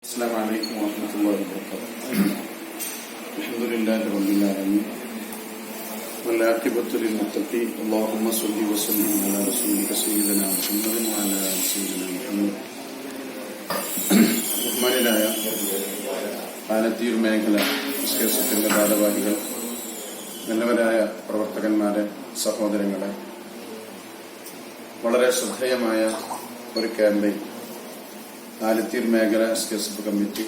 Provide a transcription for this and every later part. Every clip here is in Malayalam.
السلام عليكم ورحمة الله وبركاته. الحمد لله رب العالمين والعاقبة للمتقين. اللهم صل وسلم على رسولك سيدنا محمد وعلى آل سيدنا محمد. ബഹുമാനരായ ആലത്തൂർ മേഖല വിശേഷത്തിന്റെ ഭാരവാഹികൾ, നല്ലവരായ പ്രവർത്തകന്മാരെ, സഹോദരങ്ങളെ, വളരെ ശ്രദ്ധേയമായ ഒരു ക്യാമ്പയിൻ ആലത്തൂർ മേഖല എസ്കെഎസ്എഫ് കമ്മിറ്റി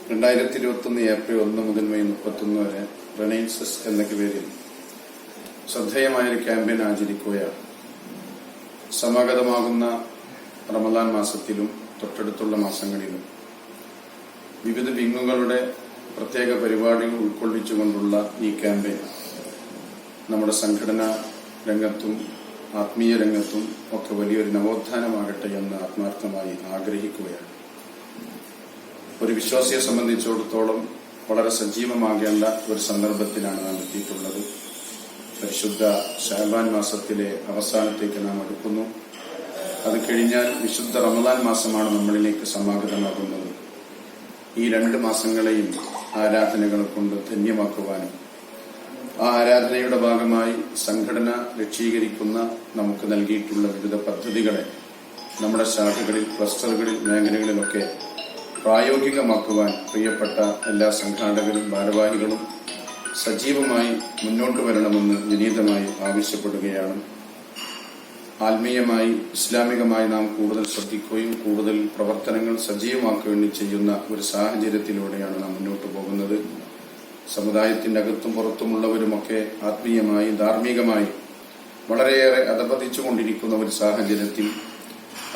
2021 ഏപ്രിൽ 1 മുതൽ മെയ് 31 വരെ റെനൈൻസസ് എന്ന പേരിൽ ശ്രദ്ധേയമായൊരു ക്യാമ്പയിൻ ആചരിക്കുകയാണ്. സമാഗതമാകുന്ന റമദാൻ മാസത്തിലും തൊട്ടടുത്തുള്ള മാസങ്ങളിലും വിവിധ വിങ്ങുകളുടെ പ്രത്യേക പരിപാടികൾ ഉൾക്കൊള്ളിച്ചുകൊണ്ടുള്ള ഈ ക്യാമ്പയിൻ നമ്മുടെ സംഘടനാ രംഗത്തും ആത്മീയ രംഗത്തും ഒക്കെ വലിയൊരു നവോത്ഥാനമാകട്ടെ എന്ന് ആത്മാർത്ഥമായി ആഗ്രഹിക്കുകയാണ്. ഒരു വിശ്വാസിയെ സംബന്ധിച്ചിടത്തോളം വളരെ സജീവമാകേണ്ട ഒരു സന്ദർഭത്തിലാണ് നാം എത്തിയിട്ടുള്ളത്. പരിശുദ്ധ ശഅബാൻ മാസത്തിലെ അവസാനത്തേക്ക് നാം അടുക്കുന്നു. അത് കഴിഞ്ഞാൽ വിശുദ്ധ റമദാൻ മാസമാണ് നമ്മളിലേക്ക് സമാഗതമാകുന്നത്. ഈ 2 മാസങ്ങളെയും ആരാധനകൾ കൊണ്ട് ധന്യമാക്കുവാനും ആ ആരാധനയുടെ ഭാഗമായി സംഘടന ലക്ഷീകരിക്കുന്ന നമുക്ക് നൽകിയിട്ടുള്ള വിവിധ പദ്ധതികളെ നമ്മുടെ ശാഖകളിൽ, ക്ലസ്റ്ററുകളിൽ, മേഖലകളിലൊക്കെ പ്രായോഗികമാക്കുവാൻ പ്രിയപ്പെട്ട എല്ലാ സംഘാടകരും ഭാരവാഹികളും സജീവമായി മുന്നോട്ട് വരണമെന്ന് വിനീതമായി ആവശ്യപ്പെടുകയാണ്. ആത്മീയമായി, ഇസ്ലാമികമായി നാം കൂടുതൽ ശ്രദ്ധിക്കുകയും കൂടുതൽ പ്രവർത്തനങ്ങൾ സജീവമാക്കുകയും ചെയ്യുന്ന ഒരു സാഹചര്യത്തിലൂടെയാണ് നാം മുന്നോട്ട് പോകുന്നത്. സമുദായത്തിന്റെ അകത്തും പുറത്തുമുള്ളവരുമൊക്കെ ആത്മീയമായി, ധാർമ്മികമായി വളരെയേറെ അധപതിച്ചുകൊണ്ടിരിക്കുന്ന ഒരു സാഹചര്യത്തിൽ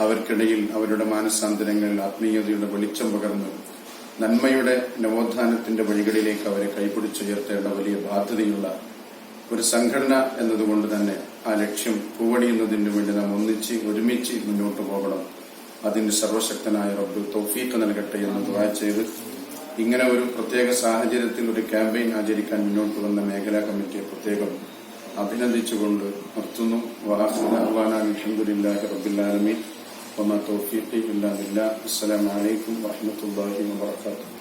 അവർക്കിടയിൽ അവരുടെ മാനസാന്തരങ്ങളിൽ ആത്മീയതയുടെ വെളിച്ചം പകർന്ന് നന്മയുടെ നവോത്ഥാനത്തിന്റെ വഴികളിലേക്ക് അവരെ കൈപിടിച്ചുയർത്തേണ്ട വലിയ ബാധ്യതയുള്ള ഒരു സംഘടന എന്നതുകൊണ്ട് തന്നെ ആ ലക്ഷ്യം പൂവണിയുന്നതിന് വേണ്ടി നാം ഒരുമിച്ച് മുന്നോട്ട് പോകണം. അതിന് സർവശക്തനായ റബ്ബ് തൗഫീഖ് നൽകട്ടെ എന്ന് ദുആ ചെയ്ത് ഇങ്ങനെ ഒരു പ്രത്യേക സാഹചര്യത്തിൽ ഒരു ക്യാമ്പയിൻ ആചരിക്കാൻ മുന്നോട്ട് വന്ന മേഖലാ കമ്മിറ്റിയെ പ്രത്യേകം അഭിനന്ദിച്ചുകൊണ്ട് നിർത്തുന്നു. അൽഹംദുലില്ലാഹി റബ്ബിൽ ആലമീൻ വമാ തൗഫീഖി ഇല്ലാ ബില്ലാഹ്. അസ്സലാമു അലൈക്കും വറഹ്മത്തുള്ളാഹി വബറകാതുഹു.